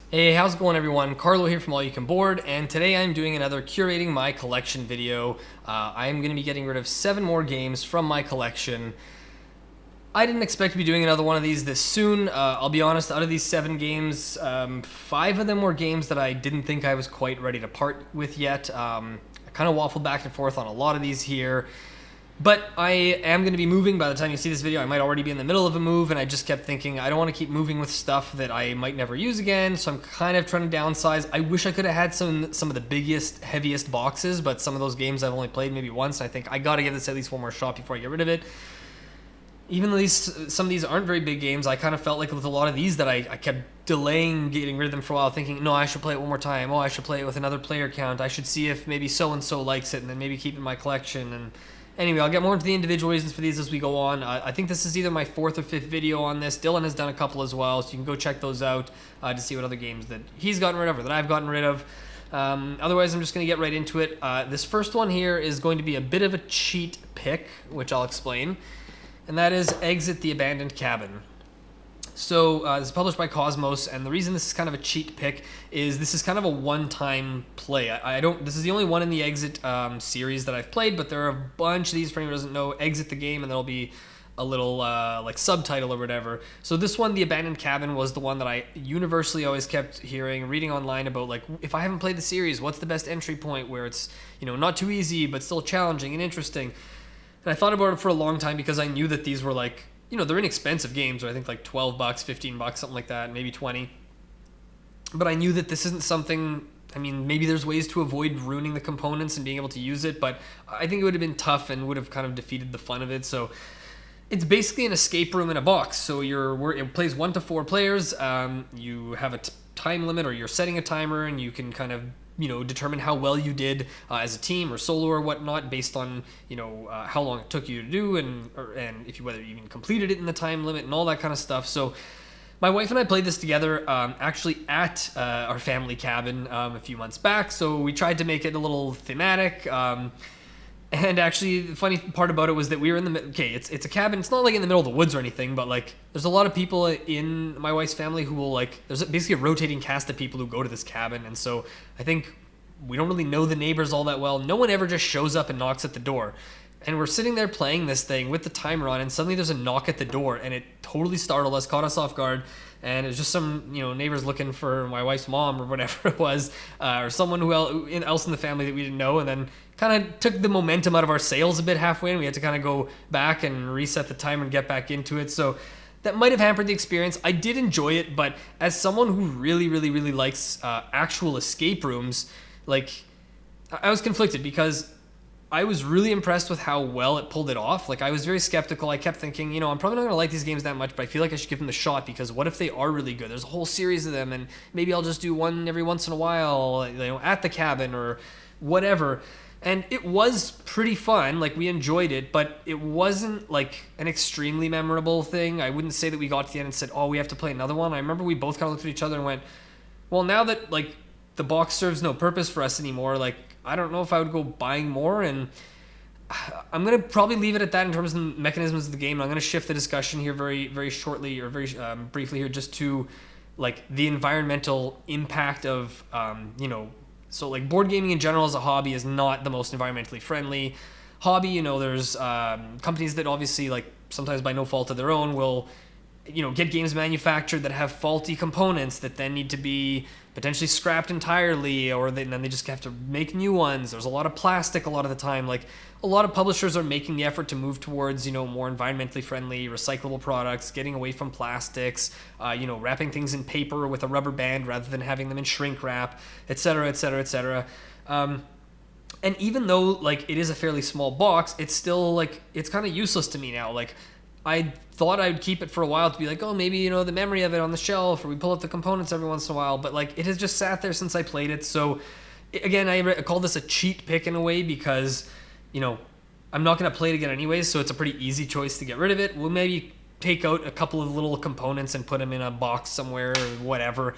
Hey, how's it going everyone? Carlo here from All You Can Board, and today I'm doing another curating my collection video. I'm going to be getting rid of 7 more games from my collection. I didn't expect to be doing another one of these this soon. I'll be honest, out of these 7 games, 5 of them were games that I didn't think I was quite ready to part with yet. I kind of waffled back and forth on a lot of these here. But I am going to be moving by the time you see this video. I might already be in the middle of a move, and I just kept thinking I don't want to keep moving with stuff that I might never use again, so I'm kind of trying to downsize. I wish I could have had some of the biggest, heaviest boxes, but some of those games I've only played maybe once. I think I got to give this at least one more shot before I get rid of it. Even though some of these aren't very big games, I kind of felt like with a lot of these that I kept delaying getting rid of them for a while, thinking, no, I should play it one more time. Oh, I should play it with another player count. I should see if maybe so-and-so likes it, and then maybe keep it in my collection. And anyway, I'll get more into the individual reasons for these as we go on. I think this is either my 4th or 5th video on this. Dylan has done a couple as well, so you can go check those out to see what other games that he's gotten rid of or that I've gotten rid of. Otherwise, I'm just going to get right into it. This first one here is going to be a bit of a cheat pick, which I'll explain, and that is Exit the Abandoned Cabin. So this is published by Cosmos, and the reason this is kind of a cheat pick is this is kind of a one-time play. I don't. This is the only one in the Exit series that I've played, but there are a bunch of these. For anyone who doesn't know, Exit the game, and there'll be a little like subtitle or whatever. So this one, The Abandoned Cabin, was the one that I universally always kept hearing, reading online about, like, if I haven't played the series, what's the best entry point where it's, not too easy but still challenging and interesting. And I thought about it for a long time because I knew that these were like, they're inexpensive games, or I think like $12, $15, something like that, maybe 20. But I knew that this isn't something, maybe there's ways to avoid ruining the components and being able to use it, but I think it would have been tough and would have kind of defeated the fun of it. So it's basically an escape room in a box. So it plays 1 to 4 players. You have a time limit, or you're setting a timer, and you can kind of determine how well you did as a team or solo or whatnot based on how long it took you to do, and if you whether you even completed it in the time limit and all that kind of stuff. So my wife and I played this together actually at our family cabin a few months back. So we tried to make it a little thematic. And actually, the funny part about it was that we were in the it's a cabin. It's not like in the middle of the woods or anything, but like there's a lot of people in my wife's family who will there's basically a rotating cast of people who go to this cabin, and so I think we don't really know the neighbors all that well. No one ever just shows up and knocks at the door. And we're sitting there playing this thing with the timer on, and suddenly there's a knock at the door, and it totally startled us, caught us off guard. And it was just some, neighbors looking for my wife's mom or whatever it was, or someone else in the family that we didn't know, and then kind of took the momentum out of our sails a bit halfway, and we had to kind of go back and reset the timer and get back into it. So that might have hampered the experience. I did enjoy it, but as someone who really, really, really likes actual escape rooms, I was conflicted because I was really impressed with how well it pulled it off. I was very skeptical. I kept thinking, I'm probably not going to like these games that much, but I feel like I should give them the shot, because what if they are really good? There's a whole series of them, and maybe I'll just do one every once in a while, at the cabin or whatever. And it was pretty fun. We enjoyed it, but it wasn't an extremely memorable thing. I wouldn't say that we got to the end and said, oh, we have to play another one. I remember we both kind of looked at each other and went, well, now that the box serves no purpose for us anymore, I don't know if I would go buying more. And I'm going to probably leave it at that in terms of the mechanisms of the game. I'm going to shift the discussion here very, very shortly, or very briefly here, just to the environmental impact of, so board gaming in general as a hobby is not the most environmentally friendly hobby. There's companies that obviously, sometimes by no fault of their own, will get games manufactured that have faulty components that then need to be potentially scrapped entirely, or then they just have to make new ones. There's a lot of plastic a lot of the time. A lot of publishers are making the effort to move towards more environmentally friendly, recyclable products, getting away from plastics, wrapping things in paper with a rubber band rather than having them in shrink wrap, etc., etc., etc. And even though it is a fairly small box, it's still it's kind of useless to me now. I thought I'd keep it for a while to be oh, maybe, the memory of it on the shelf, or we pull out the components every once in a while, but it has just sat there since I played it. So again, I call this a cheat pick in a way, because, I'm not going to play it again anyways, so it's a pretty easy choice to get rid of it. We'll maybe take out a couple of little components and put them in a box somewhere or whatever.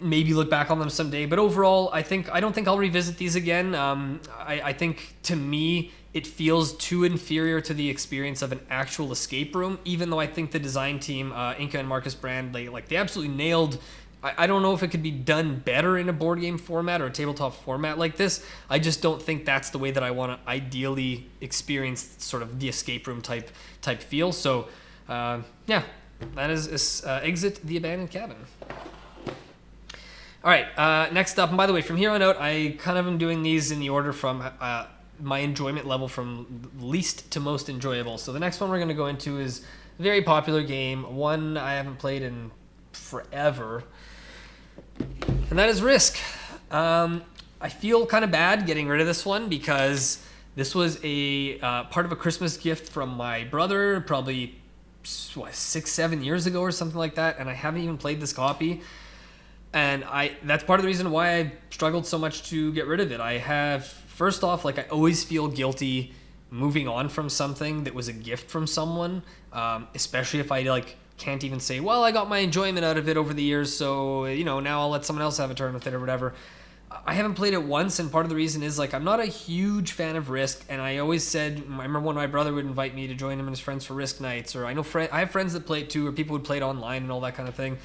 Maybe look back on them someday, but overall, I don't think I'll revisit these again. I think, to me, it feels too inferior to the experience of an actual escape room. Even though I think the design team, Inca and Marcus Brand, they absolutely nailed I don't know if it could be done better in a board game format or a tabletop format like this. I just don't think that's the way that I want to ideally experience sort of the escape room type feel. So, yeah, that is Exit the Abandoned Cabin. All right, next up, and by the way, from here on out, I kind of am doing these in the order from my enjoyment level from least to most enjoyable. So the next one we're going to go into is a very popular game, one I haven't played in forever, and that is Risk. I feel kind of bad getting rid of this one because this was a part of a Christmas gift from my brother, probably 6-7 years ago or something like that, and I haven't even played this copy. And that's part of the reason why I struggled so much to get rid of it. I have, first off, like I always feel guilty moving on from something that was a gift from someone, especially if I like can't even say, well, I got my enjoyment out of it over the years, so now I'll let someone else have a turn with it or whatever. I haven't played it once, and part of the reason is like I'm not a huge fan of Risk, and I always said, I remember when my brother would invite me to join him and his friends for Risk nights, or I have friends that play it too, or people would play it online and all that kind of thing.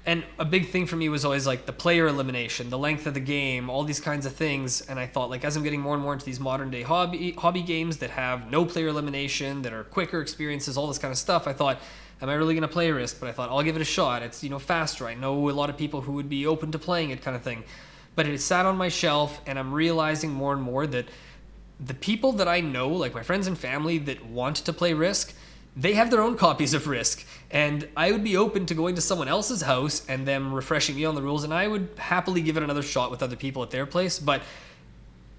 And a big thing for me was always like the player elimination, the length of the game, all these kinds of things. And I thought, like, as I'm getting more and more into these modern day hobby games that have no player elimination, that are quicker experiences, all this kind of stuff, I thought, am I really going to play Risk? But I thought, I'll give it a shot. It's, faster. I know a lot of people who would be open to playing it, kind of thing. But it sat on my shelf, and I'm realizing more and more that the people that I know, like my friends and family that want to play Risk, they have their own copies of Risk, and I would be open to going to someone else's house and them refreshing me on the rules, and I would happily give it another shot with other people at their place. But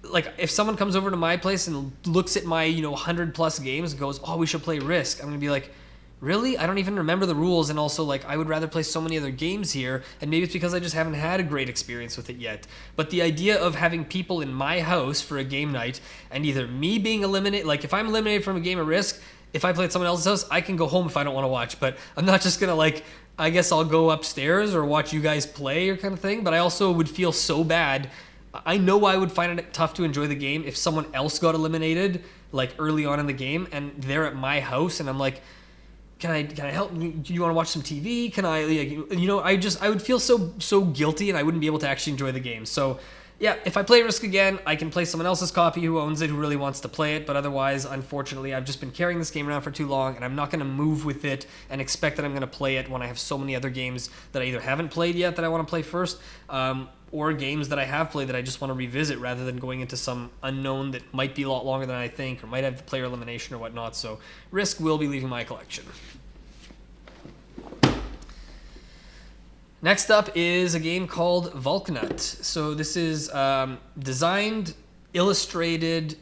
like, if someone comes over to my place and looks at my 100+ games and goes, oh, we should play Risk, I'm gonna be like, really? I don't even remember the rules, and also like I would rather play so many other games here, and maybe it's because I just haven't had a great experience with it yet. But the idea of having people in my house for a game night, and either me being eliminated, like if I'm eliminated from a game of Risk, if I play at someone else's house, I can go home if I don't want to watch, but I'm not just going to like, I guess I'll go upstairs or watch you guys play or kind of thing. But I also would feel so bad. I know I would find it tough to enjoy the game if someone else got eliminated like early on in the game and they're at my house and I'm like, can I help? Do you want to watch some TV? Can I, I would feel so guilty and I wouldn't be able to actually enjoy the game. So yeah, if I play Risk again, I can play someone else's copy who owns it, who really wants to play it. But otherwise, unfortunately, I've just been carrying this game around for too long, and I'm not going to move with it and expect that I'm going to play it when I have so many other games that I either haven't played yet that I want to play first, or games that I have played that I just want to revisit rather than going into some unknown that might be a lot longer than I think or might have the player elimination or whatnot. So Risk will be leaving my collection. Next up is a game called Valknut. So this is designed, illustrated,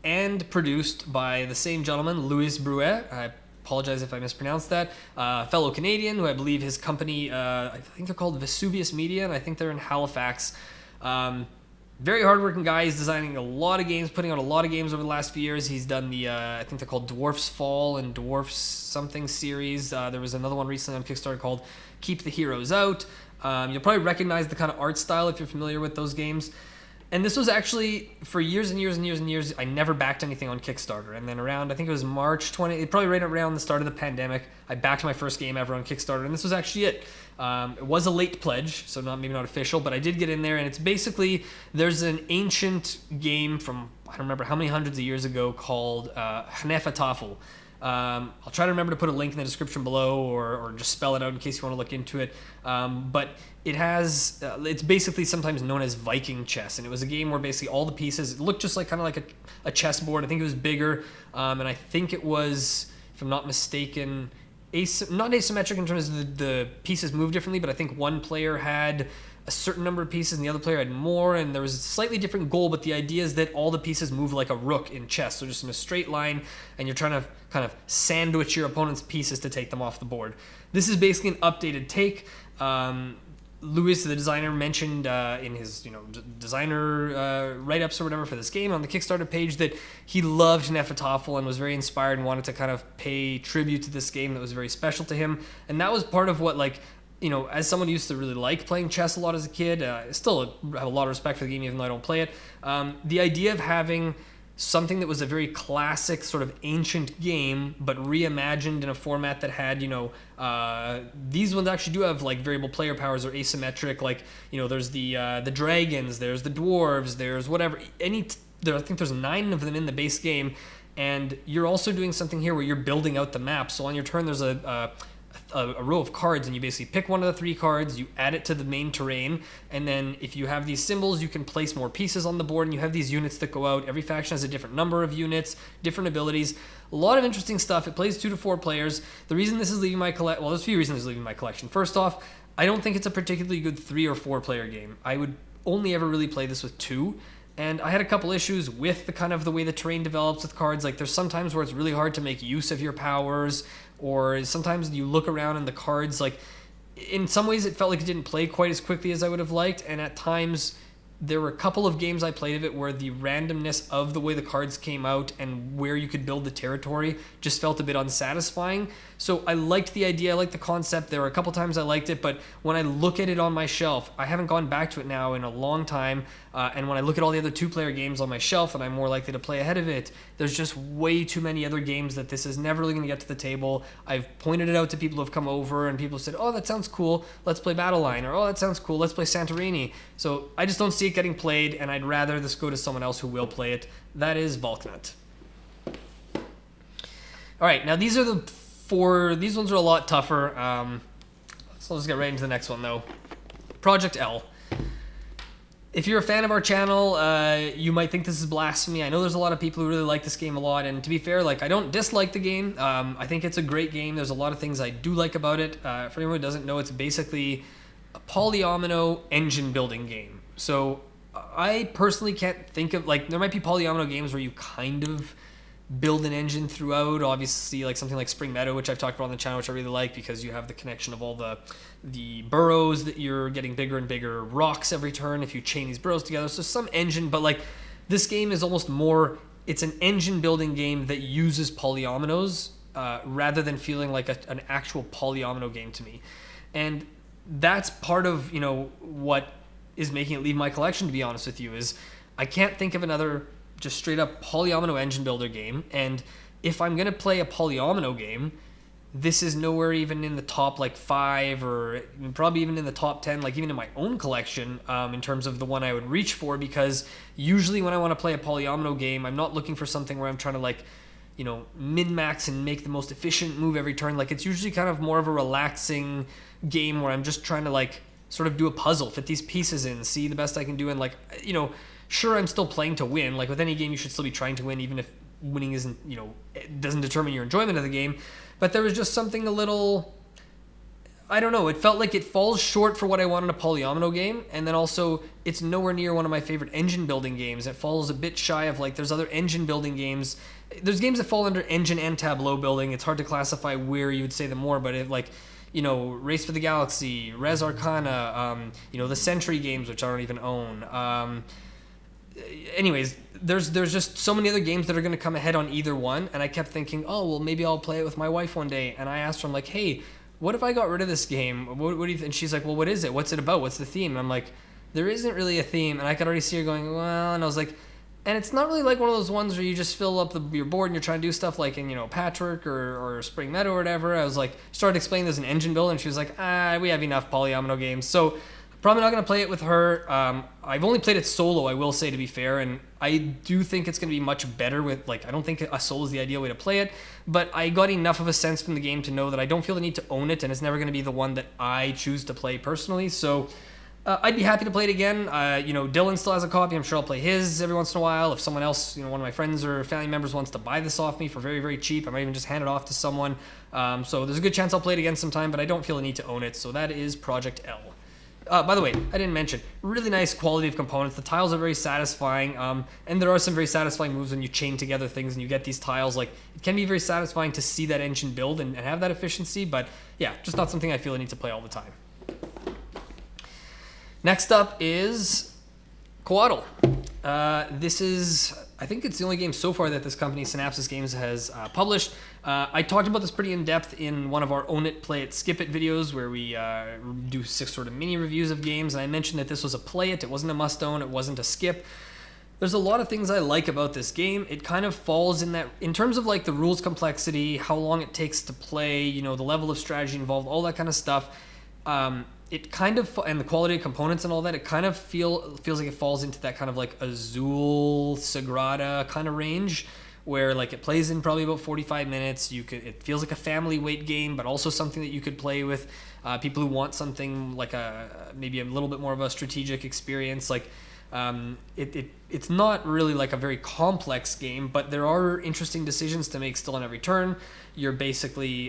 and produced by the same gentleman, Louis Brouet. I apologize if I mispronounced that. Fellow Canadian, who I believe his company, I think they're called Vesuvius Media, and I think they're in Halifax. Very hardworking guy. He's designing a lot of games, putting out a lot of games over the last few years. He's done the, I think they're called Dwarfs Fall and Dwarfs something series. There was another one recently on Kickstarter called Keep the Heroes Out. You'll probably recognize the kind of art style if you're familiar with those games. And this was actually, for years and years and years and years, I never backed anything on Kickstarter. And then around, I think it was March 20, probably right around the start of the pandemic, I backed my first game ever on Kickstarter, and this was actually it. It was a late pledge, so maybe not official, but I did get in there, and it's basically, there's an ancient game from, I don't remember how many hundreds of years ago, called Tafel. I'll try to remember to put a link in the description below or just spell it out in case you want to look into it. But it has, it's basically sometimes known as Viking chess. And it was a game where basically all the pieces, it looked just like kind of like a chessboard. I think it was bigger. And I think it was, if I'm not mistaken, not asymmetric in terms of the pieces move differently, but I think one player had a certain number of pieces and the other player had more, and there was a slightly different goal, but the idea is that all the pieces move like a rook in chess, so just in a straight line, and you're trying to kind of sandwich your opponent's pieces to take them off the board. This is basically an updated take. Louis, the designer, mentioned in his designer write-ups or whatever for this game on the Kickstarter page that he loved Tafel and was very inspired and wanted to kind of pay tribute to this game that was very special to him, and that was part of what, like, as someone who used to really like playing chess a lot as a kid, I still have a lot of respect for the game even though I don't play it. The idea of having something that was a very classic sort of ancient game, but reimagined in a format that had, these ones actually do have like variable player powers or asymmetric. Like, there's the dragons, there's the dwarves, there's whatever. I think there's 9 of them in the base game, and you're also doing something here where you're building out the map. So on your turn, there's a row of cards, and you basically pick one of the 3 cards, you add it to the main terrain, and then if you have these symbols, you can place more pieces on the board, and you have these units that go out. Every faction has a different number of units, different abilities. A lot of interesting stuff. It plays 2 to 4 players. The reason this is leaving my collection, well, there's a few reasons it's leaving my collection. First off, I don't think it's a particularly good 3 or 4 player game. I would only ever really play this with 2. And I had a couple issues with the way the terrain develops with cards. Like, there's sometimes where it's really hard to make use of your powers, or sometimes you look around and the cards, like, in some ways it felt like it didn't play quite as quickly as I would have liked, and at times there were a couple of games I played of it where the randomness of the way the cards came out and where you could build the territory just felt a bit unsatisfying. So I liked the idea, I liked the concept. There were a couple times I liked it, but when I look at it on my shelf, I haven't gone back to it now in a long time, and when I look at all the other 2-player games on my shelf and I'm more likely to play ahead of it, there's just way too many other games that this is never really going to get to the table. I've pointed it out to people who have come over, and people have said, oh, that sounds cool, let's play Battle Line, or oh, that sounds cool, let's play Santorini. So I just don't see it getting played, and I'd rather this go to someone else who will play it. That is Valknut. All right, now these ones are a lot tougher. So let's get right into the next one, though. Project L. If you're a fan of our channel, you might think this is blasphemy. I know there's a lot of people who really like this game a lot, and to be fair, like, I don't dislike the game. I think it's a great game. There's a lot of things I do like about it. For anyone who doesn't know, it's basically a polyomino engine building game. So I personally can't think of, like, there might be polyomino games where you kind of build an engine throughout. Obviously, like something like Spring Meadow, which I've talked about on the channel, which I really like because you have the connection of all the burrows that you're getting bigger and bigger rocks every turn if you chain these burrows together. So some engine, but like this game is almost more, it's an engine building game that uses polyominoes rather than feeling like an actual polyomino game to me. And that's part of, what is making it leave my collection, to be honest with you, is I can't think of another just straight up polyomino engine builder game. And if I'm going to play a polyomino game, this is nowhere even in the top like 5 or probably even in the top 10, like even in my own collection, in terms of the one I would reach for, because usually when I want to play a polyomino game, I'm not looking for something where I'm trying to like, min-max and make the most efficient move every turn. Like, it's usually kind of more of a relaxing game where I'm just trying to like sort of do a puzzle, fit these pieces in, see the best I can do, and like, sure, I'm still playing to win. Like with any game, you should still be trying to win, even if winning isn't, it doesn't determine your enjoyment of the game. But there was just something a little, I don't know, it felt like it falls short for what I want in a polyomino game, and then also it's nowhere near one of my favorite engine building games. It falls a bit shy of, like, there's other engine building games. There's games that fall under engine and tableau building. It's hard to classify where you would say them more, but it, like, Race for the Galaxy, Res Arcana, the Century games, which I don't even own. Anyways, there's just so many other games that are going to come ahead on either one, and I kept thinking, oh, well, maybe I'll play it with my wife one day. And I asked her, I'm like, hey, what if I got rid of this game? What do you think? And she's like, well, what is it? What's it about? What's the theme? And I'm like, there isn't really a theme. And I could already see her going, well, and I was like, and it's not really like one of those ones where you just fill up your board and you're trying to do stuff like in, Patchwork or Spring Meadow or whatever. I was like, started explaining there's an engine build, and she was like, we have enough polyomino games. So probably not going to play it with her. I've only played it solo, I will say, to be fair, and I do think it's going to be much better with, like, I don't think a solo is the ideal way to play it, but I got enough of a sense from the game to know that I don't feel the need to own it, and it's never going to be the one that I choose to play personally. So I'd be happy to play it again. Dylan still has a copy. I'm sure I'll play his every once in a while. If someone else, one of my friends or family members wants to buy this off me for very, very cheap, I might even just hand it off to someone. So there's a good chance I'll play it again sometime, but I don't feel the need to own it. So that is Project L. By the way, I didn't mention, really nice quality of components. The tiles are very satisfying, and there are some very satisfying moves when you chain together things and you get these tiles. Like, it can be very satisfying to see that engine build and have that efficiency, but yeah, just not something I feel I need to play all the time. Next up is Coatl. This is, I think it's the only game so far that this company, Synapsis Games, has published. I talked about this pretty in depth in one of our Own It, Play It, Skip It videos where we do 6 sort of mini reviews of games, and I mentioned that this was a play it. It wasn't a must own, it wasn't a skip. there's a lot of things I like about this game. It kind of falls in that, in terms of like the rules complexity, how long it takes to play, you know, the level of strategy involved, all that kind of stuff. It kind of, and the quality of components and all that, it kind of feels like it falls into that kind of like Azul, Sagrada kind of range, where like it plays in probably about 45 minutes. It feels like a family weight game, but also something that you could play with people who want something like maybe a little bit more of a strategic experience. Like it's not really like a very complex game, but there are interesting decisions to make still on every turn. You're basically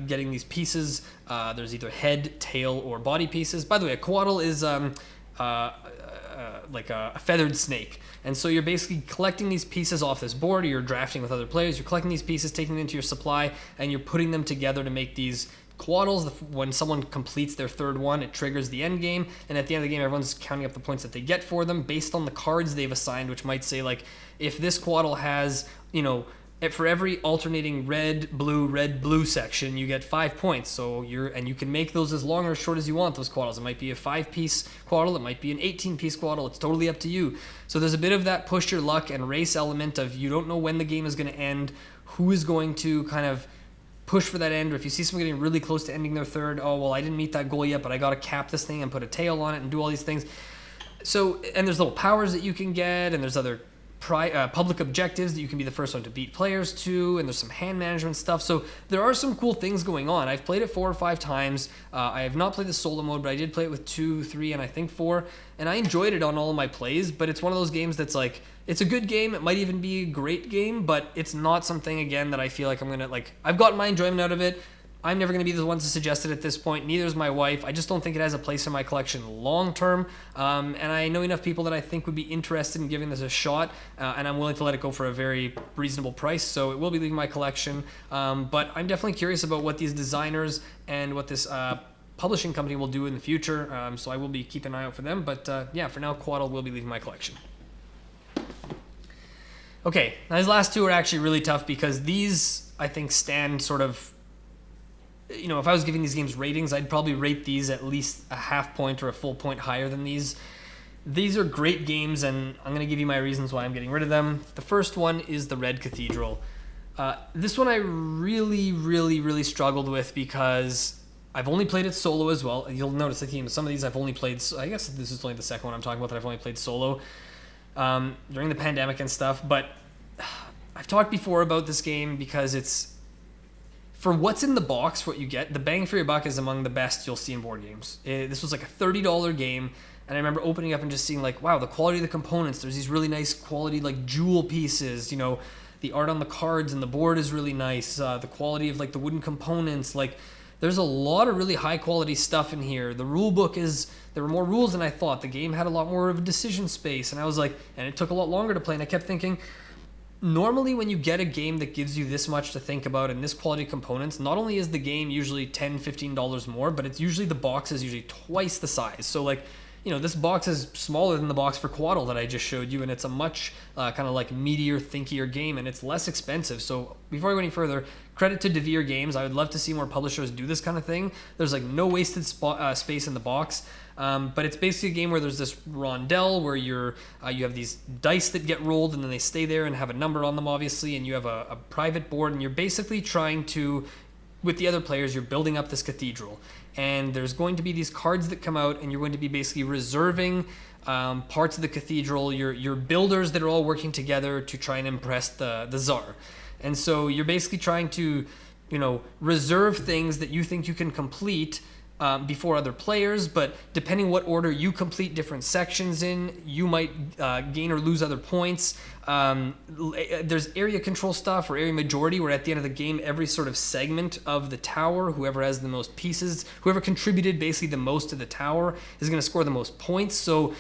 getting these pieces. There's either head, tail, or body pieces. By the way, a Coatl is like a feathered snake. And so you're basically collecting these pieces off this board, or you're drafting with other players. You're collecting these pieces, taking them into your supply, and you're putting them together to make these Coatls. When someone completes their third one, it triggers the end game, and at the end of the game, everyone's counting up the points that they get for them based on the cards they've assigned, which might say like, if this Coatl has, you know, for every alternating red blue section, you get 5 points. So you can make those as long or as short as you want, those Coatls. It might be a 5-piece Coatl, it might be an 18-piece Coatl. It's totally up to you. So there's a bit of that push your luck and race element of, you don't know when the game is going to end, who is going to kind of push for that end, or if you see someone getting really close to ending their third, oh well, I didn't meet that goal yet, but I got to cap this thing and put a tail on it and do all these things. So, and there's little powers that you can get, and there's other public objectives that you can be the first one to beat players to, and there's some hand management stuff. So there are some cool things going on. I've played it 4 or 5 times. I have not played the solo mode, but I did play it with 2, 3, and I think 4, and I enjoyed it on all of my plays. But it's one of those games that's like, it's a good game. It might even be a great game, but it's not something, again, that I feel like I'm gonna like. I've gotten my enjoyment out of it. I'm never going to be the one to suggest it at this point. Neither is my wife. I just don't think it has a place in my collection long term. And I know enough people that I think would be interested in giving this a shot, and I'm willing to let it go for a very reasonable price. So it will be leaving my collection. But I'm definitely curious about what these designers and what this publishing company will do in the future. So I will be keeping an eye out for them. But yeah, for now, Coatl will be leaving my collection. Okay, now these last two are actually really tough because these, I think, stand sort of, you know, if I was giving these games ratings, I'd probably rate these at least a half point or a full point higher than these. These are great games, and I'm going to give you my reasons why I'm getting rid of them. The first one is the Red Cathedral. This one I really struggled with because I've only played it solo as well. You'll notice that some of these I've only played, I guess this is only the second one I'm talking about that I've only played solo during the pandemic and stuff. But I've talked before about this game because it's, for what's in the box, what you get, the bang for your buck is among the best you'll see in board games. This was like a $30 game, and I remember opening up and just seeing like, wow, the quality of the components. There's these really nice quality like jewel pieces, you know, the art on the cards and the board is really nice. The quality of like the wooden components, like there's a lot of really high quality stuff in here. The rule book there were more rules than I thought. The game had a lot more of a decision space, and I was like, and it took a lot longer to play, and I kept thinking, normally when you get a game that gives you this much to think about and this quality components, not only is the game usually $10, $15 more, but it's usually, the box is usually twice the size. So like, you know, this box is smaller than the box for Coatl that I just showed you, and it's a much kind of like meatier, thinkier game, and it's less expensive. So before I go any further, credit to DeVere Games. I would love to see more publishers do this kind of thing. There's like no wasted space in the box. But it's basically a game where there's this rondelle where you have these dice that get rolled, and then they stay there and have a number on them, obviously, and you have a private board, and you're basically trying to, with the other players, you're building up this cathedral. And there's going to be these cards that come out, and you're going to be basically reserving parts of the cathedral, your builders that are all working together to try and impress the Tsar. And so you're basically trying to, you know, reserve things that you think you can complete before other players, but depending what order you complete different sections in, you might gain or lose other points. There's area control stuff, or area majority, where at the end of the game, every sort of segment of the tower, whoever has the most pieces, whoever contributed basically the most to the tower is going to score the most points. So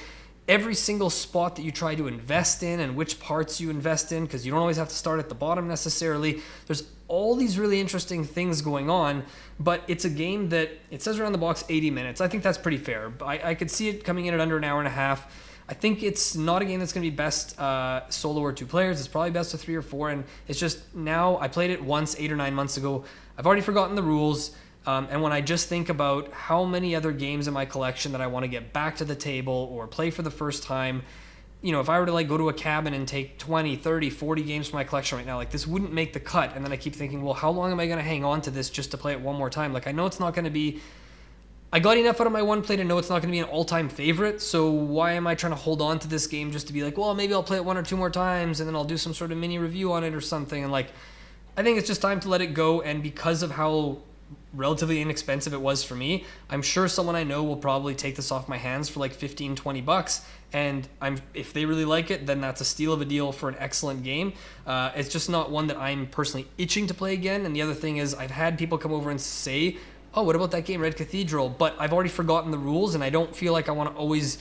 every single spot that you try to invest in and which parts you invest in, because you don't always have to start at the bottom necessarily. There's all these really interesting things going on, but it's a game that, it says around the box 80 minutes. I think that's pretty fair. I could see it coming in at under an hour and a half. I think it's not a game that's going to be best solo or 2 players. It's probably best to 3 or 4, and it's just, now, I played it once 8 or 9 months ago. I've already forgotten the rules. And when I just think about how many other games in my collection that I want to get back to the table or play for the first time, you know, if I were to like go to a cabin and take 20, 30, 40 games from my collection right now, like this wouldn't make the cut. And then I keep thinking, well, how long am I going to hang on to this just to play it one more time? Like I know it's not going to be, I got enough out of my one play to know it's not going to be an all-time favorite. So why am I trying to hold on to this game just to be like, well, maybe I'll play it 1 or 2 more times and then I'll do some sort of mini review on it or something. And like, I think it's just time to let it go. And because of how relatively inexpensive it was for me, I'm sure someone I know will probably take this off my hands for like 15, 20 bucks. And if they really like it, then that's a steal of a deal for an excellent game. It's just not one that I'm personally itching to play again. And the other thing is I've had people come over and say, oh, what about that game, Red Cathedral? But I've already forgotten the rules, and I don't feel like I want to always...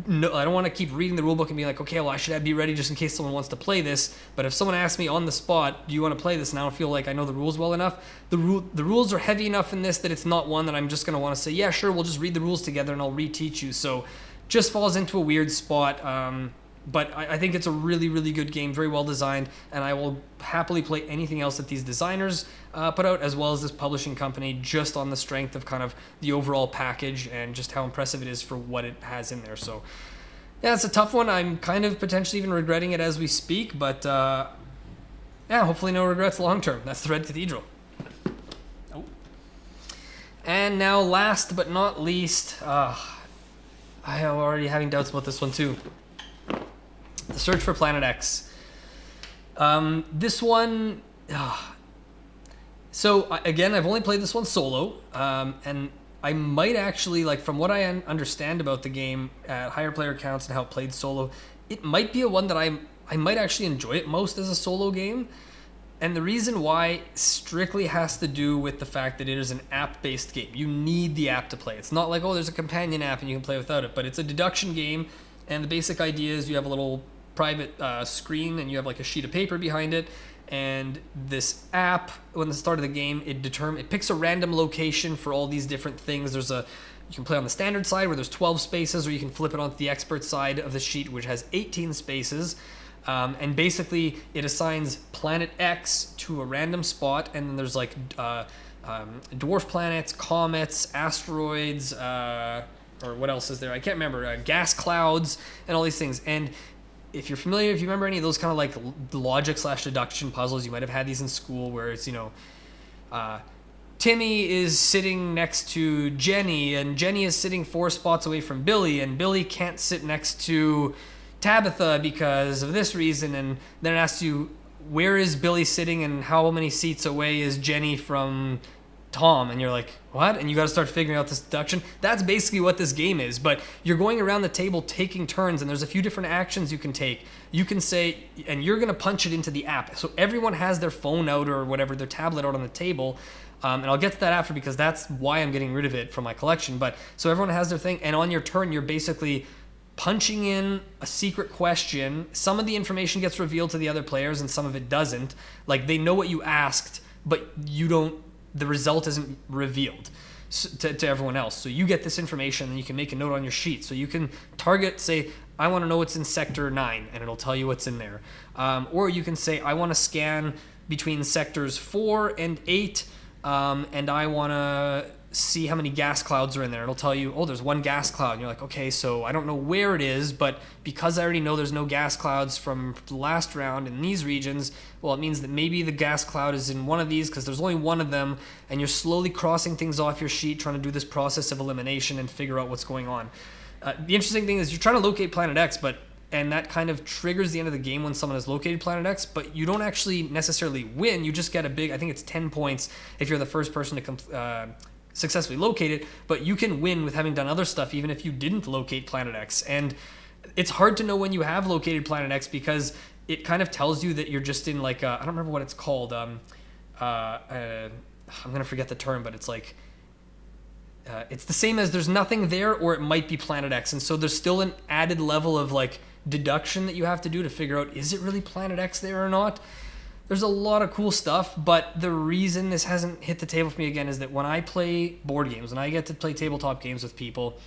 No, I don't want to keep reading the rule book and be like, okay, well, I should be ready just in case someone wants to play this. But if someone asks me on the spot, do you want to play this? And I don't feel like I know the rules well enough. The rules are heavy enough in this that it's not one that I'm just going to want to say, yeah, sure, we'll just read the rules together and I'll reteach you. So just falls into a weird spot. But I think it's a really, really good game, very well designed, and I will happily play anything else that these designers put out, as well as this publishing company, just on the strength of kind of the overall package and just how impressive it is for what it has in there. So, yeah, it's a tough one. I'm kind of potentially even regretting it as we speak, but yeah, hopefully no regrets long term. That's the Red Cathedral. Oh. And now, last but not least, I am already having doubts about this one too. The Search for Planet X. This one... So, again, I've only played this one solo, and I might actually, like, from what I understand about the game at higher player counts and how it played solo, it might be a one that I might actually enjoy it most as a solo game. And the reason why strictly has to do with the fact that it is an app-based game. You need the app to play. It's not like, oh, there's a companion app and you can play without it, but it's a deduction game, and the basic idea is you have a little private screen and you have like a sheet of paper behind it, and this app, when the start of the game, it picks a random location for all these different things. You can play on the standard side where there's 12 spaces, or you can flip it onto the expert side of the sheet, which has 18 spaces. And basically it assigns planet X to a random spot, and then there's like dwarf planets, comets, asteroids, or what else is there? I can't remember. Gas clouds and all these things. And if you're familiar, if you remember any of those kind of like logic / deduction puzzles, you might have had these in school where it's, you know, Timmy is sitting next to Jenny, and Jenny is sitting 4 spots away from Billy, and Billy can't sit next to Tabitha because of this reason. And then it asks you, where is Billy sitting and how many seats away is Jenny from Tom? And you're like, what? And you got to start figuring out this deduction. That's basically what this game is. But you're going around the table taking turns, and there's a few different actions you can take. You can say, and you're going to punch it into the app. So everyone has their phone out or whatever, their tablet out on the table. And I'll get to that after because that's why I'm getting rid of it from my collection. But so everyone has their thing, and on your turn, you're basically punching in a secret question. Some of the information gets revealed to the other players and some of it doesn't. Like, they know what you asked, but the result isn't revealed to everyone else. So you get this information and you can make a note on your sheet. So you can target, say, I want to know what's in sector 9, and it'll tell you what's in there. Or you can say, I want to scan between sectors 4 and 8, and I want to see how many gas clouds are in there. It'll tell you, oh, there's 1 gas cloud. And you're like, okay, so I don't know where it is, but because I already know there's no gas clouds from the last round in these regions, well, it means that maybe the gas cloud is in one of these because there's only one of them, and you're slowly crossing things off your sheet, trying to do this process of elimination and figure out what's going on. The interesting thing is you're trying to locate Planet X, and that kind of triggers the end of the game when someone has located Planet X, but you don't actually necessarily win. You just get I think it's 10 points if you're the first person to successfully locate it, but you can win with having done other stuff even if you didn't locate Planet X. And it's hard to know when you have located Planet X because it kind of tells you that you're just in like I don't remember what it's called. I'm gonna forget the term, but it's like it's the same as there's nothing there, or it might be Planet X. And so there's still an added level of like deduction that you have to do to figure out, is it really Planet X there or not? There's a lot of cool stuff, but the reason this hasn't hit the table for me again is that when I play board games, when I get to play tabletop games with people,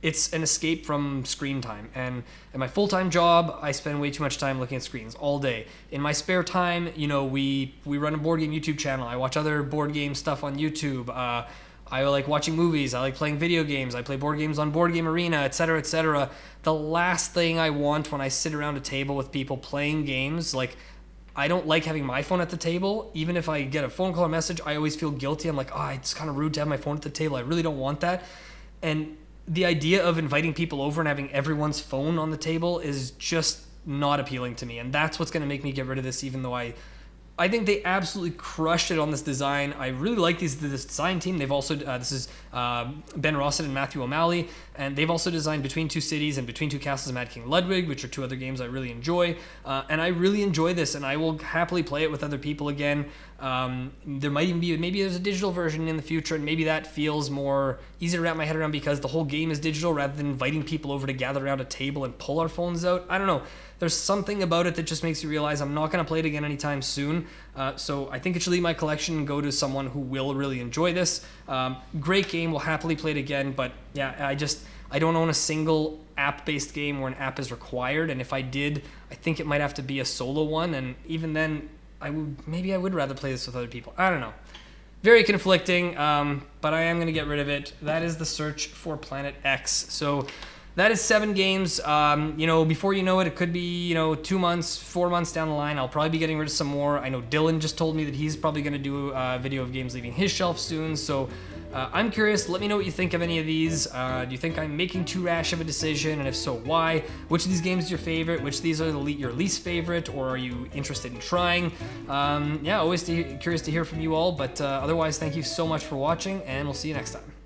it's an escape from screen time. And in my full-time job, I spend way too much time looking at screens all day. In my spare time, you know, we run a board game YouTube channel. I watch other board game stuff on YouTube. I like watching movies. I like playing video games. I play board games on Board Game Arena, etc., etc. The last thing I want when I sit around a table with people playing games, like, I don't like having my phone at the table. Even if I get a phone call or message, I always feel guilty. I'm like, oh, it's kind of rude to have my phone at the table. I really don't want that. And the idea of inviting people over and having everyone's phone on the table is just not appealing to me. And that's what's going to make me get rid of this, even though I think they absolutely crushed it on this design. I really like this design team. They've also, this is Ben Rossett and Matthew O'Malley, and they've also designed Between Two Cities and Between Two Castles of Mad King Ludwig, which are two other games I really enjoy. And I really enjoy this, and I will happily play it with other people again. There might even be, maybe there's a digital version in the future, and maybe that feels more easy to wrap my head around because the whole game is digital rather than inviting people over to gather around a table and pull our phones out. I don't know. There's something about it that just makes you realize I'm not going to play it again anytime soon. So I think it should leave my collection and go to someone who will really enjoy this. Great game. We'll happily play it again. But yeah, I don't own a single app-based game where an app is required. And if I did, I think it might have to be a solo one. And even then, maybe I would rather play this with other people. I don't know. Very conflicting, but I am going to get rid of it. That is the search for Planet X. So that is 7 games. Before you know it, it could be, 2 months, 4 months down the line. I'll probably be getting rid of some more. I know Dylan just told me that he's probably going to do a video of games leaving his shelf soon. So I'm curious. Let me know what you think of any of these. Do you think I'm making too rash of a decision? And if so, why? Which of these games is your favorite? Which of these are your least favorite? Or are you interested in trying? Always curious to hear from you all. But otherwise, thank you so much for watching, and we'll see you next time.